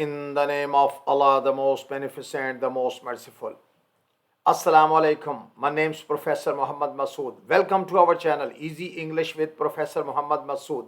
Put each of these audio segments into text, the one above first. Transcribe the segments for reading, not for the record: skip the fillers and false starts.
In the name of Allah, the most beneficent, the most merciful. Assalamu alaikum. My name is Professor Muhammad Masood. Welcome to our channel Easy English with Professor Muhammad Masood.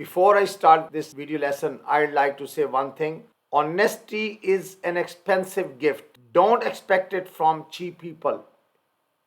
Before I start this video lesson, I'd like to say one thing. Honesty is an expensive gift. Don't expect it from cheap people.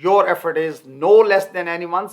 Your effort is no less than anyone's,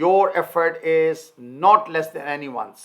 your effort is not less than anyone's.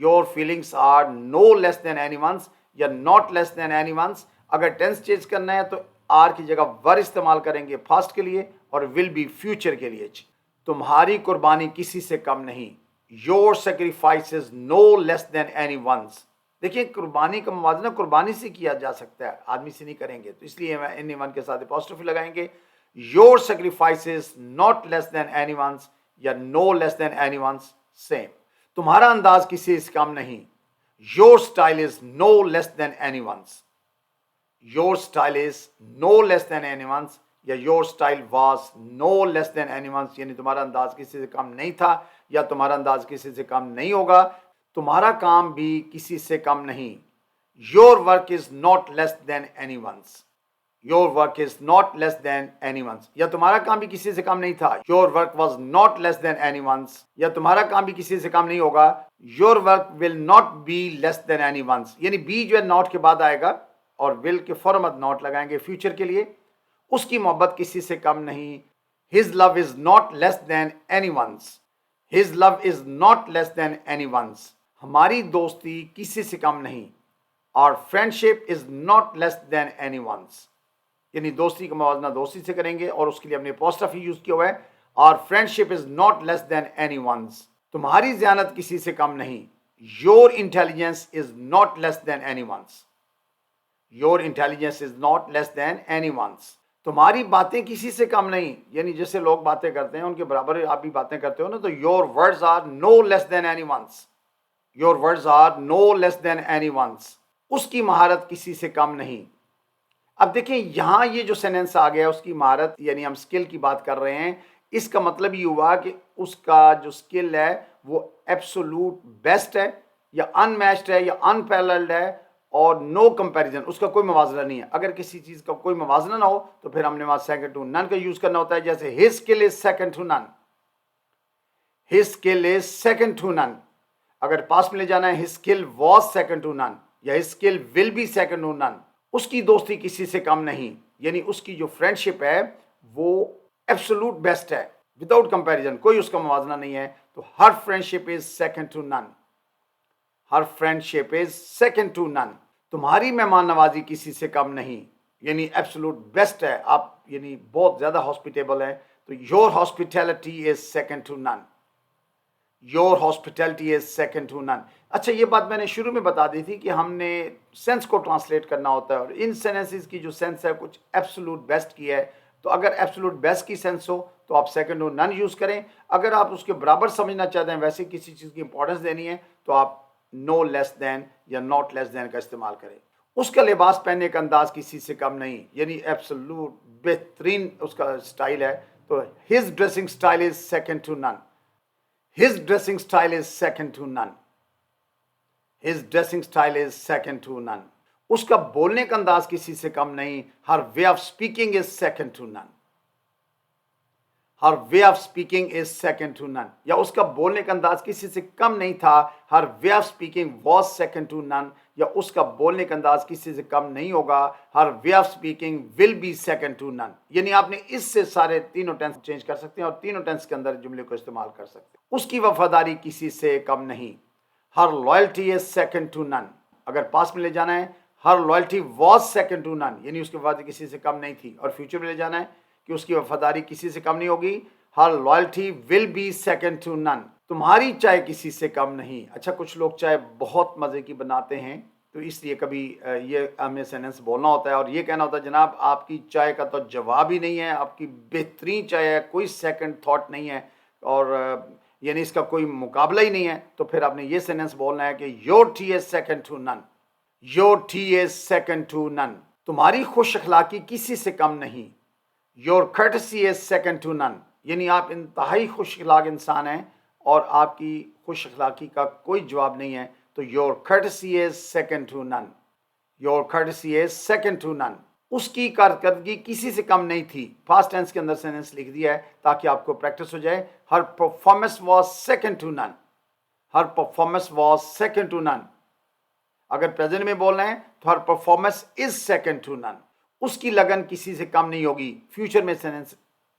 Your feelings are no less than anyone's یا not less than anyone's. اگر tennis change کرنا ہے تو are کی جگہ ور استعمال کریں گے پاسٹ کے لیے اور ول بی فیوچر کے لیے. تمہاری قربانی کسی سے کم نہیں. Your sacrifice is no less than anyone's. دیکھیں قربانی کا موازنہ قربانی سے کیا جا سکتا ہے, آدمی سے نہیں کریں گے, تو اس لیے اینی ون کے ساتھ اپوسٹروفی لگائیں گے. Your sacrifice is not less than anyone's یا no less than anyone's same. تمہارا انداز کسی سے کم نہیں. Your style is no less than anyone's. Your style is no less than anyone's یا your style was no less than anyone's, یعنی تمہارا انداز کسی سے کم نہیں تھا یا تمہارا انداز کسی سے کم نہیں ہوگا. تمہارا کام بھی کسی سے کم نہیں. Your work is not less than anyone's. Your work is not less than anyone's یا تمہارا کام بھی کسی سے کم نہیں تھا. Your work was not less than anyone's یا تمہارا کام بھی کسی سے کم نہیں ہوگا. Your work will not be less than anyone's, یعنی بی جو ہے ناٹ کے بعد آئے گا اور ول کے فوراً بعد ناٹ لگائیں گے فیوچر کے لیے. اس کی محبت کسی سے کم نہیں. His love is not less than anyone's. His love is not less than anyone's. ہماری دوستی کسی سے کم نہیں. Our friendship is not less than anyone's. یعنی دوستی کا موازنہ دوستی سے کریں گے اور اس کے لیے ہم نے اپوسٹرافی یوز کیا ہوا ہے. Our friendship is not less than anyone's. تمہاری ذہانت کسی سے کم نہیں. Your intelligence is not less than anyone's. Your intelligence is not less than anyone's. تمہاری باتیں کسی سے کم نہیں, یعنی جیسے لوگ باتیں کرتے ہیں ان کے برابر آپ بھی باتیں کرتے ہو نا, تو your words are no less than anyone's. Your words are no less than anyone's. اس کی مہارت کسی سے کم نہیں. اب دیکھیں یہاں یہ جو سینٹنس آ گیا اس کی مہارت, یعنی ہم اسکل کی بات کر رہے ہیں. اس کا مطلب یہ ہوا کہ اس کا جو اسکل ہے وہ ایبسولوٹ بیسٹ ہے یا ان میچڈ ہے یا ان پیرللڈ ہے اور نو کمپیریزن, اس کا کوئی موازنہ نہیں ہے. اگر کسی چیز کا کوئی موازنہ نہ ہو تو پھر ہم نے وہاں سیکنڈ ٹو نن کا یوز کرنا ہوتا ہے. جیسے his skill is second to none. His skill is second to none. اگر پاس میں لے جانا ہے his skill was second to none یا his skill will be second to none. اس کی دوستی کسی سے کم نہیں, یعنی اس کی جو فرینڈشپ ہے وہ ایبسولوٹ بیسٹ ہے وداؤٹ کمپیریزن, کوئی اس کا موازنہ نہیں ہے. تو ہر فرینڈشپ از سیکنڈ ٹو نن. ہر فرینڈشپ از سیکنڈ ٹو نن. تمہاری مہمان نوازی کسی سے کم نہیں, یعنی ایبسولوٹ بیسٹ ہے. آپ یعنی بہت زیادہ ہاسپیٹیبل ہیں, تو your hospitality is second to نن. Your hospitality is second to نن. اچھا یہ بات میں نے شروع میں بتا دی تھی کہ ہم نے سینس کو ٹرانسلیٹ کرنا ہوتا ہے, اور ان سینٹنسز کی جو سینس ہے کچھ ایبسولوٹ بیسٹ کی ہے. تو اگر ایبسولوٹ بیسٹ کی سینس ہو تو آپ سیکنڈ ٹو نن یوز کریں. اگر آپ اس کے برابر سمجھنا چاہتے ہیں, ویسے کسی چیز کی امپورٹنس دینی ہے, تو آپ نو لیس دین یا ناٹ لیس دین کا استعمال کریں. اس کا لباس پہننے کا انداز کسی سے کم نہیں, یعنی ایبسولوٹ بہترین اس کا اسٹائل ہے. تو his dressing style is second to none. His dressing style is second to none. His dressing style is second to none. اس کا بولنے کا انداز کسی سے کم نہیں. Her way of speaking is second to none. Her way of speaking is second to none. یا اس کا بولنے کا انداز کسی سے کم نہیں تھا. Her way of speaking was second to none. یا اس کا بولنے کا انداز کسی سے کم نہیں ہوگا. Her way of speaking will be second to none. یعنی آپ نے اس سے سارے تینوں ٹینس چینج کر سکتے ہیں اور تینوں ٹینس کے اندر جملے کو استعمال کر سکتے ہیں. اس کی وفاداری کسی سے کم نہیں. Her loyalty is second to none. اگر پاس میں لے جانا ہے her loyalty was second to none, یعنی اس کی وفاداری کسی سے کم نہیں تھی. اور فیوچر میں لے جانا ہے کہ اس کی وفاداری کسی سے کم نہیں ہوگی. her loyalty will be second to none. تمہاری چائے کسی سے کم نہیں. اچھا کچھ لوگ چائے بہت مزے کی بناتے ہیں, تو اس لیے کبھی یہ ہمیں سینٹنس بولنا ہوتا ہے اور یہ کہنا ہوتا ہے جناب آپ کی چائے کا تو جواب ہی نہیں ہے, آپ کی بہترین چائے ہے, کوئی سیکنڈ تھاٹ نہیں ہے, اور یعنی اس کا کوئی مقابلہ ہی نہیں ہے. تو پھر آپ نے یہ سینٹنس بولنا ہے کہ your tea is second to none. Your tea is second to none. تمہاری خوش اخلاقی کسی سے کم نہیں. Your courtesy is second to none. یعنی آپ انتہائی خوش اخلاق انسان ہیں اور آپ کی خوش اخلاقی کا کوئی جواب نہیں ہے. تو your courtesy is second to none. Your courtesy is second to none. اس کی کارکردگی کسی سے کم نہیں تھی. پاسٹ ٹینس کے اندر سینٹنس لکھ دیا ہے تاکہ آپ کو پریکٹس ہو جائے. Her performance was second to none. Her performance was second to none. اگر پریزنٹ میں بول رہے ہیں تو her performance is second to none. اس کی لگن کسی سے کم نہیں ہوگی. فیوچر میں سینٹنس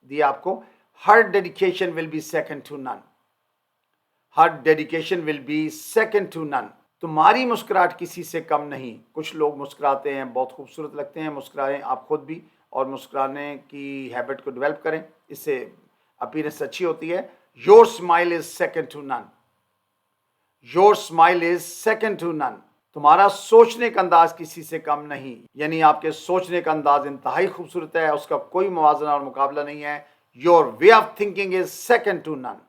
دیا آپ کو her dedication will be second to none. her dedication will be second to none. تمہاری مسکراہٹ کسی سے کم نہیں. کچھ لوگ مسکراتے ہیں, بہت خوبصورت لگتے ہیں, مسکرائیں آپ خود بھی, اور مسکرانے کی ہیبٹ کو ڈیولپ کریں, اس سے اپیرنس اچھی ہوتی ہے. Your smile is second to none. Your smile is second to none. تمہارا سوچنے کا انداز کسی سے کم نہیں, یعنی آپ کے سوچنے کا انداز انتہائی خوبصورت ہے, اس کا کوئی موازنہ اور مقابلہ نہیں ہے. Your way of thinking is second to none.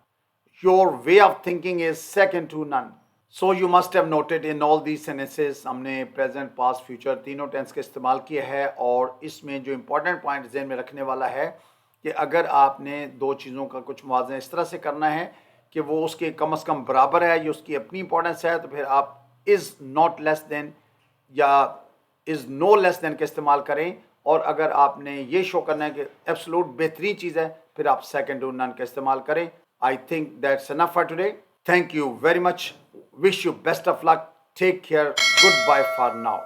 Your way of thinking is second to none. So you must have noted in all these sentences ہم نے present, past, future تینوں ٹینس کا استعمال کیا ہے, اور اس میں جو امپورٹنٹ پوائنٹ ذہن میں رکھنے والا ہے کہ اگر آپ نے دو چیزوں کا کچھ موازنہ اس طرح سے کرنا ہے کہ وہ اس کے کم از کم برابر ہے, یہ اس کی اپنی امپورٹنس ہے, تو پھر آپ از ناٹ لیس دین یا از نو لیس دین کا استعمال کریں. اور اگر آپ نے یہ شو کرنا ہے کہ ایبسولوٹ بہترین چیز ہے, پھر آپ سیکنڈ ٹو نن کا استعمال کریں. I think that's enough for today. Thank you very much. Wish you best of luck. Take care. Goodbye for now.